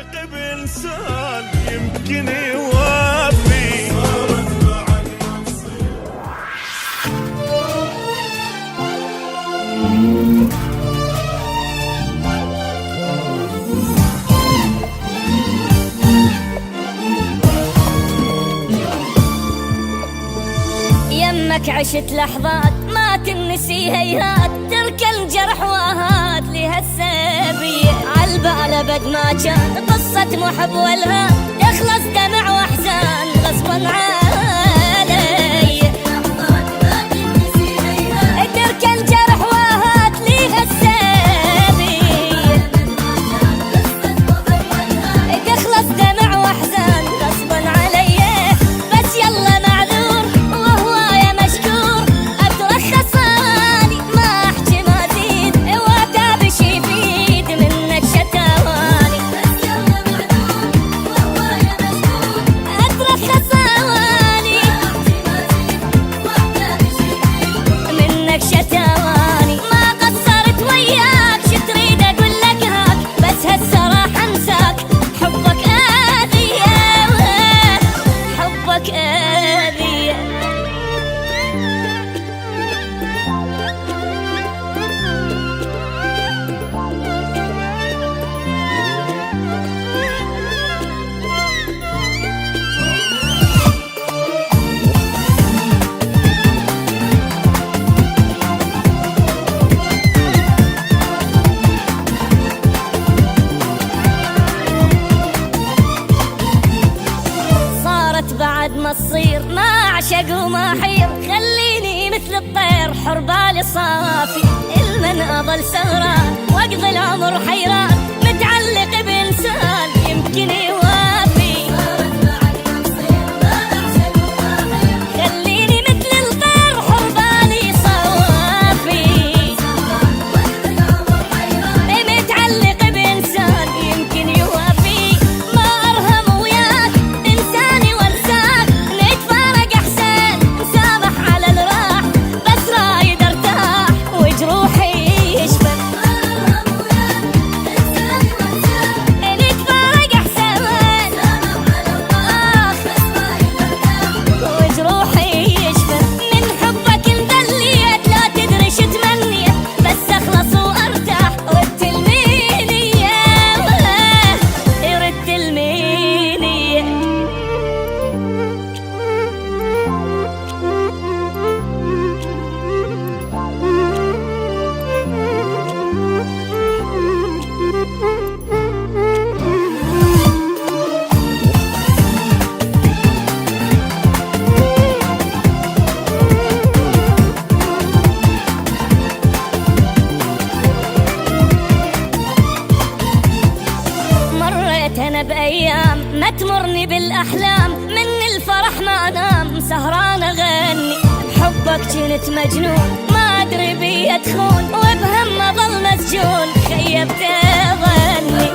متعلق بإنسان يمكن يوفي. يمك عشت لحظات ما تنسي هيهات، ترك الجرح وهات لها السبية عالبال ابد ما كان قصة محب والهام، يخلص دمع واحزان غصبا علي. ترك الجرح وهات لها السبية، تخلص دمع واحزان غصبا علي. بس يلا معذور وهواية مشكور، اترخص اني ما احكي ما ازيد، واتابش يفيد منك شتاواني. بس يلا معذور وهواية مشكور، اترخص اني ما احكي ما ازيد، واتابش يفيد منك شتاواني. ما قصرت وياك شو تريد اقول لك هاك، بس هسه راح انساك. حبك اذية حبك اذية. صارت بعد ما تصير ما اعشق وما حير، خليني مثل الطير حر بالي صافي. المن اظل سهران واقضي العمر حيران، متعلق بانسان يمكن يوافي. صارت بعد ما تصير ما اعشق وما حير، خليني مثل الطير حر بالي صافي. واقضي العمر حيران، متعلق بانسان يمكن يوافي. ما ارهم وياك انساني وانساك، نتفارق احسن نسامح على الراح، بس رايد ارتاح وجروحي يشفى. ما ارهم وياك انساني وانساك، نتفارق احسن نسامح على الراح، بس رايد ارتاح وجروحي يشفى. من حبك انذليت لا تدري شو تمنيت، بس اخلص وارتاح. ردت المينية ردت المينية. مريت انا بايام ما تمرني بالاحلام، من الفرح ما انام سهران اغني. بحبك كنت مجنون ما ادري بي ادخون، وبهم اظل مسجون خيبت اغني.